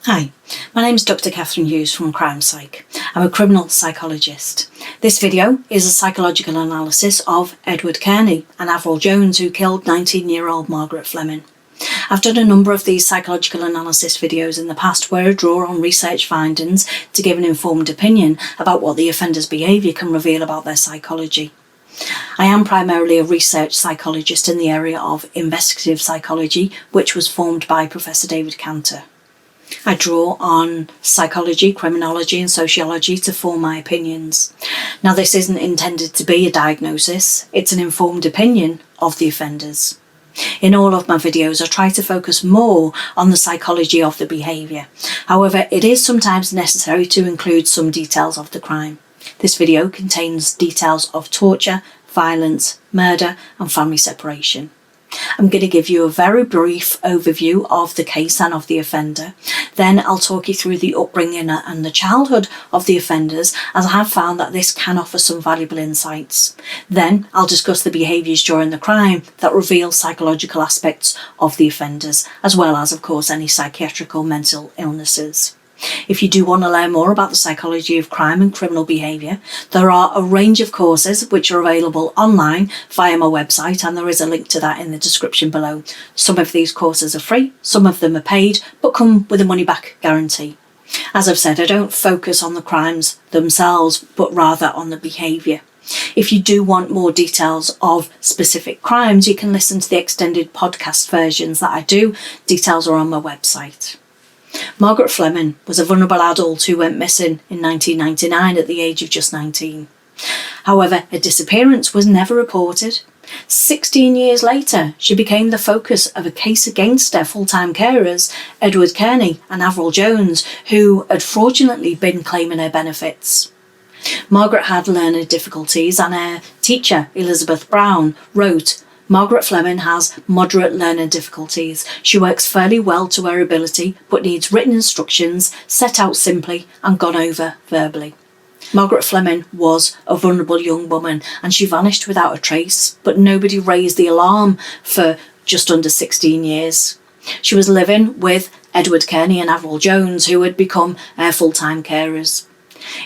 Hi, my name is Dr. Catherine Hughes from Crime Psych. I'm a criminal psychologist. This video is a psychological analysis of Edward Cairney and Avril Jones, who killed 19-year-old Margaret Fleming. I've done a number of these psychological analysis videos in the past where I draw on research findings to give an informed opinion about what the offender's behaviour can reveal about their psychology. I am primarily a research psychologist in the area of investigative psychology, which was formed by Professor David Cantor. I draw on psychology, criminology and sociology to form my opinions. Now, this isn't intended to be a diagnosis, it's an informed opinion of the offenders. In all of my videos, I try to focus more on the psychology of the behaviour. However, it is sometimes necessary to include some details of the crime. This video contains details of torture, violence, murder and family separation. I'm going to give you a very brief overview of the case and of the offender. Then I'll talk you through the upbringing and the childhood of the offenders, as I have found that this can offer some valuable insights. Then I'll discuss the behaviours during the crime that reveal psychological aspects of the offenders, as well as, of course, any psychiatric or mental illnesses. If you do want to learn more about the psychology of crime and criminal behaviour, there are a range of courses which are available online via my website, and there is a link to that in the description below. Some of these courses are free, some of them are paid, but come with a money-back guarantee. As I've said, I don't focus on the crimes themselves, but rather on the behaviour. If you do want more details of specific crimes, you can listen to the extended podcast versions that I do. Details are on my website. Margaret Fleming was a vulnerable adult who went missing in 1999 at the age of just 19. However, her disappearance was never reported. 16 years later, she became the focus of a case against her full-time carers, Edward Cairney and Avril Jones, who had fraudulently been claiming her benefits. Margaret had learning difficulties, and her teacher, Elizabeth Brown, wrote, "Margaret Fleming has moderate learning difficulties. She works fairly well to her ability, but needs written instructions set out simply and gone over verbally." Margaret Fleming was a vulnerable young woman, and she vanished without a trace, but nobody raised the alarm for just under 16 years. She was living with Edward Cairney and Avril Jones, who had become her full-time carers.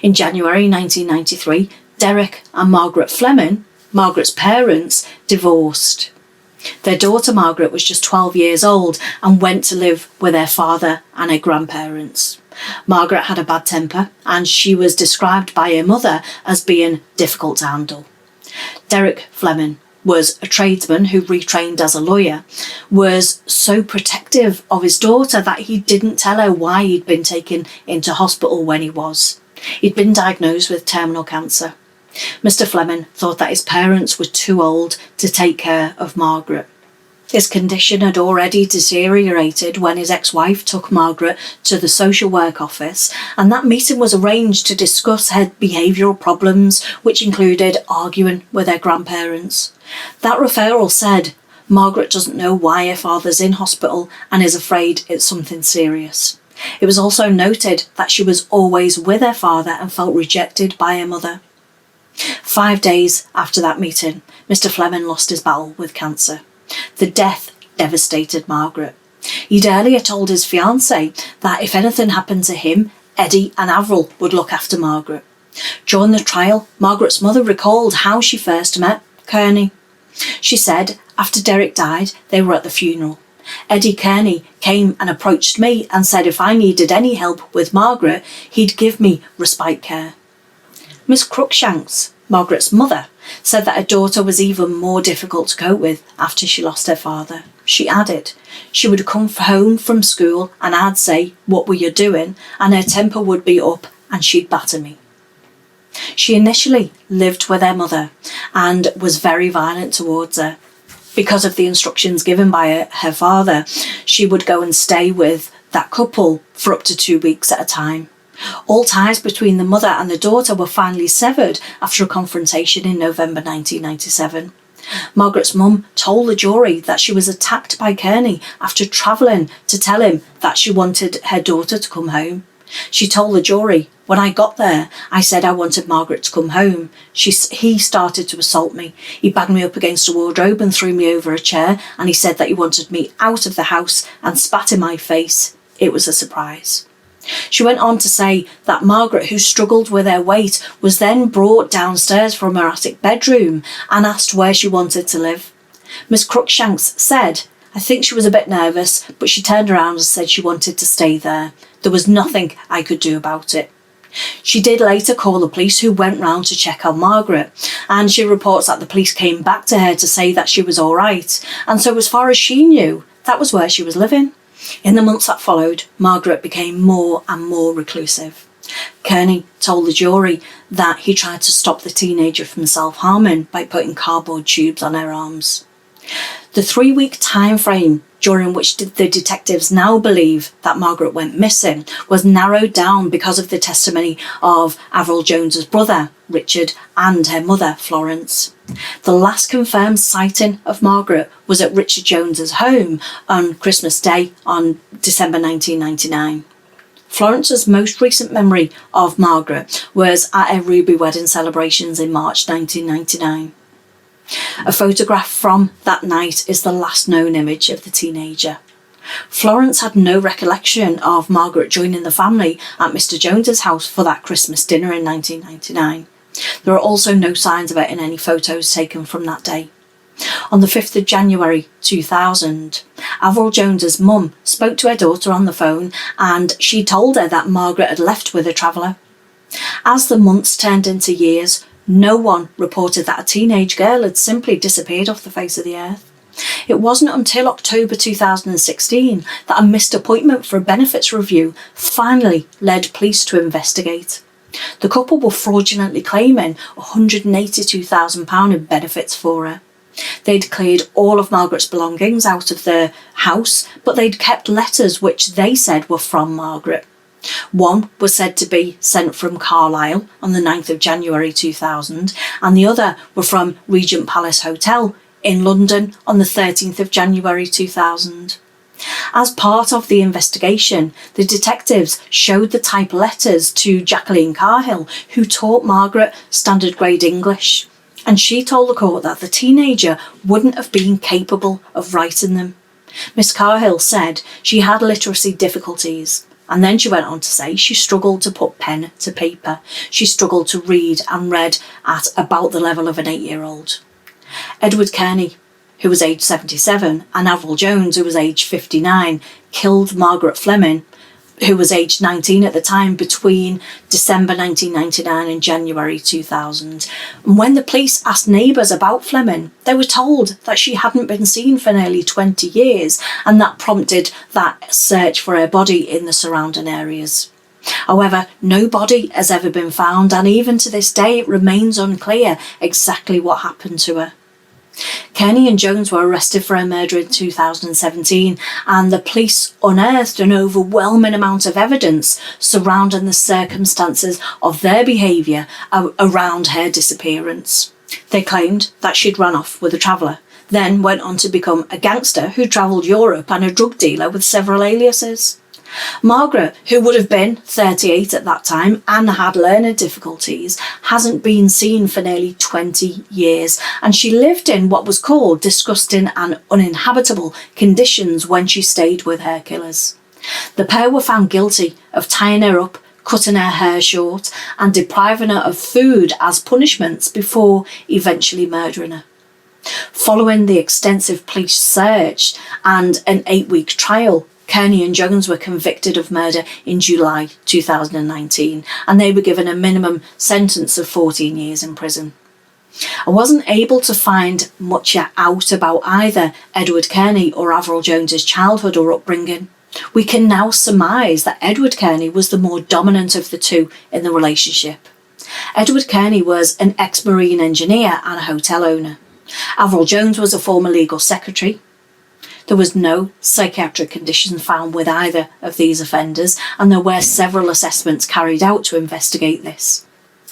In January 1993, Derek and Margaret Fleming, Margaret's parents, divorced. Their daughter Margaret was just 12 years old and went to live with her father and her grandparents. Margaret had a bad temper, and she was described by her mother as being difficult to handle. Derek Fleming was a tradesman who retrained as a lawyer, was so protective of his daughter that he didn't tell her why he'd been taken into hospital when he was. He'd been diagnosed with terminal cancer. Mr. Fleming thought that his parents were too old to take care of Margaret. His condition had already deteriorated when his ex-wife took Margaret to the social work office, and that meeting was arranged to discuss her behavioural problems, which included arguing with her grandparents. That referral said, "Margaret doesn't know why her father's in hospital and is afraid it's something serious." It was also noted that she was always with her father and felt rejected by her mother. 5 days after that meeting, Mr. Fleming lost his battle with cancer. The death devastated Margaret. He'd earlier told his fiancée that if anything happened to him, Eddie and Avril would look after Margaret. During the trial, Margaret's mother recalled how she first met Cairney. She said after Derek died, they were at the funeral. Eddie Cairney came and approached me and said if I needed any help with Margaret, he'd give me respite care. Miss Cruikshanks, Margaret's mother, said that her daughter was even more difficult to cope with after she lost her father. She added, she would come home from school and I'd say, "What were you doing?" and her temper would be up and she'd batter me. She initially lived with her mother and was very violent towards her. Because of the instructions given by her father, she would go and stay with that couple for up to 2 weeks at a time. All ties between the mother and the daughter were finally severed after a confrontation in November 1997. Margaret's mum told the jury that she was attacked by Cairney after travelling to tell him that she wanted her daughter to come home. She told the jury, "When I got there, I said I wanted Margaret to come home. He started to assault me. He banged me up against a wardrobe and threw me over a chair, and he said that he wanted me out of the house and spat in my face. it was a surprise. She went on to say that Margaret, who struggled with her weight, was then brought downstairs from her attic bedroom and asked where she wanted to live. Miss Cruikshanks said, "I think she was a bit nervous, but she turned around and said she wanted to stay there. There was nothing I could do about it." She did later call the police, who went round to check on Margaret, and she reports that the police came back to her to say that she was all right, and so as far as she knew, that was where she was living. In the months that followed, Margaret became more and more reclusive. Cairney told the jury that he tried to stop the teenager from self-harming by putting cardboard tubes on her arms. The 3-week time frame during which the detectives now believe that Margaret went missing was narrowed down because of the testimony of Avril Jones's brother, Richard, and her mother, Florence. The last confirmed sighting of Margaret was at Richard Jones's home on Christmas Day on December 1999. Florence's most recent memory of Margaret was at her Ruby wedding celebrations in March 1999. A photograph from that night is the last known image of the teenager. Florence had no recollection of Margaret joining the family at Mr. Jones's house for that Christmas dinner in 1999. There are also no signs of it in any photos taken from that day. On the 5th of January 2000, Avril Jones's mum spoke to her daughter on the phone, and she told her that Margaret had left with a traveller. As the months turned into years, no one reported that a teenage girl had simply disappeared off the face of the earth. It wasn't until October 2016 that a missed appointment for a benefits review finally led police to investigate. The couple were fraudulently claiming £182,000 in benefits for her. They'd cleared all of Margaret's belongings out of the house, but they'd kept letters which they said were from Margaret. One was said to be sent from Carlisle on the 9th of January 2000, and the other were from Regent Palace Hotel in London on the 13th of January 2000. As part of the investigation, the detectives showed the type letters to Jacqueline Carhill, who taught Margaret standard grade English, and she told the court that the teenager wouldn't have been capable of writing them. Miss Carhill said she had literacy difficulties, and then she went on to say she struggled to put pen to paper. She struggled to read and read at about the level of an 8-year-old. Edward Cairney, who was aged 77, and Avril Jones, who was aged 59, killed Margaret Fleming, who was aged 19 at the time, between December 1999 and January 2000. And when the police asked neighbours about Fleming, they were told that she hadn't been seen for nearly 20 years, and that prompted that search for her body in the surrounding areas. However, no body has ever been found, and even to this day it remains unclear exactly what happened to her. Cairney and Jones were arrested for her murder in 2017, and the police unearthed an overwhelming amount of evidence surrounding the circumstances of their behaviour around her disappearance. They claimed that she'd run off with a traveller, then went on to become a gangster who travelled Europe and a drug dealer with several aliases. Margaret, who would have been 38 at that time and had learning difficulties, hasn't been seen for nearly 20 years, and she lived in what was called disgusting and uninhabitable conditions when she stayed with her killers. The pair were found guilty of tying her up, cutting her hair short, and depriving her of food as punishments before eventually murdering her. Following the extensive police search and an 8-week trial, Cairney and Jones were convicted of murder in July 2019, and they were given a minimum sentence of 14 years in prison. I wasn't able to find much out about either Edward Cairney or Avril Jones's childhood or upbringing. We can now surmise that Edward Cairney was the more dominant of the two in the relationship. Edward Cairney was an ex-marine engineer and a hotel owner. Avril Jones was a former legal secretary. There was no psychiatric condition found with either of these offenders, and there were several assessments carried out to investigate this.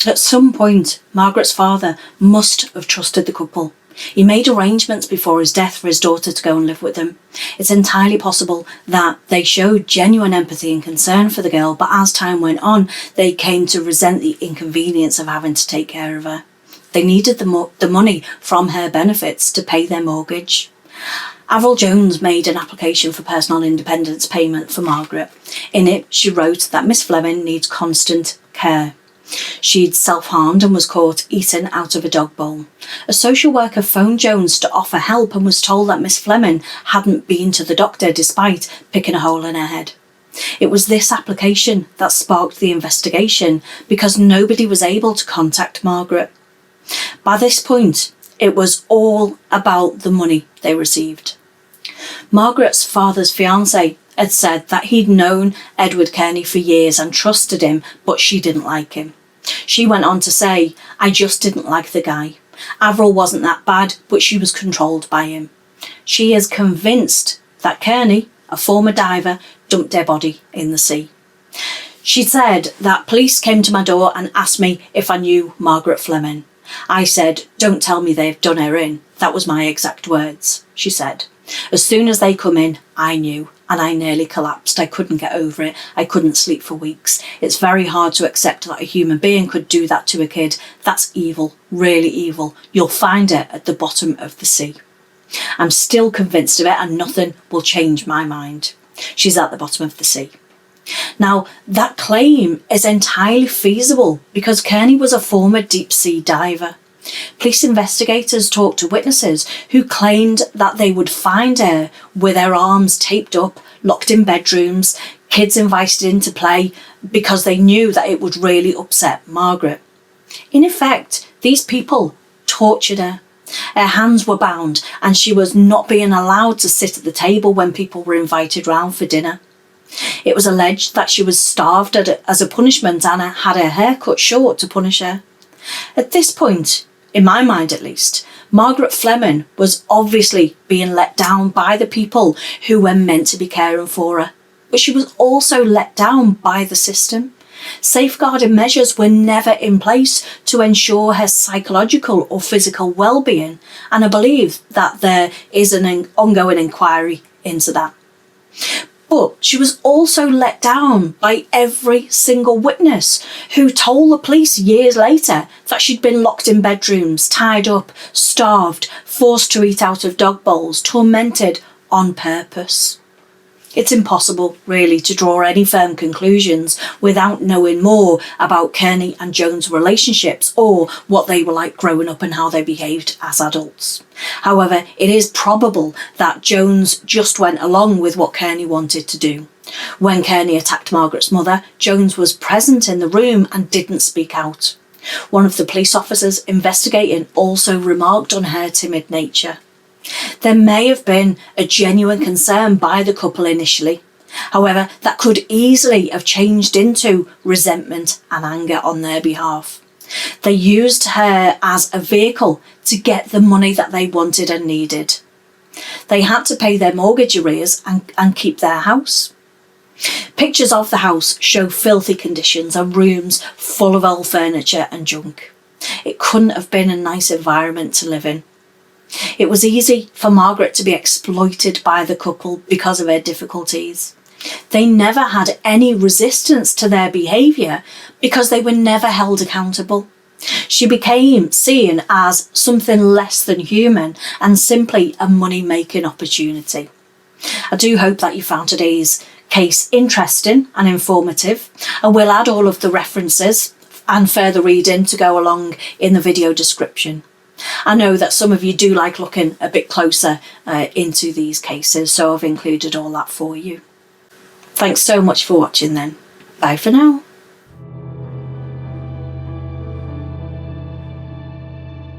At some point, Margaret's father must have trusted the couple. He made arrangements before his death for his daughter to go and live with them. It's entirely possible that they showed genuine empathy and concern for the girl, but as time went on, they came to resent the inconvenience of having to take care of her. They needed the money from her benefits to pay their mortgage. Avril Jones made an application for personal independence payment for Margaret. In it, she wrote that Miss Fleming needs constant care. She'd self-harmed and was caught eating out of a dog bowl. A social worker phoned Jones to offer help and was told that Miss Fleming hadn't been to the doctor despite picking a hole in her head. It was this application that sparked the investigation because nobody was able to contact Margaret. By this point, it was all about the money they received. Margaret's father's fiancé had said that he'd known Edward Cairney for years and trusted him, but she didn't like him. She went on to say, "I just didn't like the guy. Avril wasn't that bad, but she was controlled by him." She is convinced that Cairney, a former diver, dumped their body in the sea. She said that police came to my door and asked me if I knew Margaret Fleming. I said, "Don't tell me they've done her in." That was my exact words, she said. "As soon as they come in, I knew, and I nearly collapsed. I couldn't get over it. I couldn't sleep for weeks. It's very hard to accept that a human being could do that to a kid. That's evil, really evil. You'll find her at the bottom of the sea. I'm still convinced of it and nothing will change my mind. She's at the bottom of the sea." Now, that claim is entirely feasible because Cairney was a former deep-sea diver. Police investigators talked to witnesses who claimed that they would find her with her arms taped up, locked in bedrooms, kids invited in to play because they knew that it would really upset Margaret. In effect, these people tortured her. Her hands were bound and she was not being allowed to sit at the table when people were invited round for dinner. It was alleged that she was starved as a punishment and had her hair cut short to punish her. At this point, in my mind at least, Margaret Fleming was obviously being let down by the people who were meant to be caring for her, but she was also let down by the system. Safeguarding measures were never in place to ensure her psychological or physical well-being, and I believe that there is an ongoing inquiry into that. But she was also let down by every single witness who told the police years later that she'd been locked in bedrooms, tied up, starved, forced to eat out of dog bowls, tormented on purpose. It's impossible, really, to draw any firm conclusions without knowing more about Cairney and Jones' relationships or what they were like growing up and how they behaved as adults. However, it is probable that Jones just went along with what Cairney wanted to do. When Cairney attacked Margaret's mother, Jones was present in the room and didn't speak out. One of the police officers investigating also remarked on her timid nature. There may have been a genuine concern by the couple initially. However, that could easily have changed into resentment and anger on their behalf. They used her as a vehicle to get the money that they wanted and needed. They had to pay their mortgage arrears and keep their house. Pictures of the house show filthy conditions and rooms full of old furniture and junk. It couldn't have been a nice environment to live in. It was easy for Margaret to be exploited by the couple because of her difficulties. They never had any resistance to their behaviour because they were never held accountable. She became seen as something less than human and simply a money-making opportunity. I do hope that you found today's case interesting and informative. I will add all of the references and further reading to go along in the video description. I know that some of you do like looking a bit closer into these cases, so I've included all that for you. Thanks so much for watching then. Bye for now.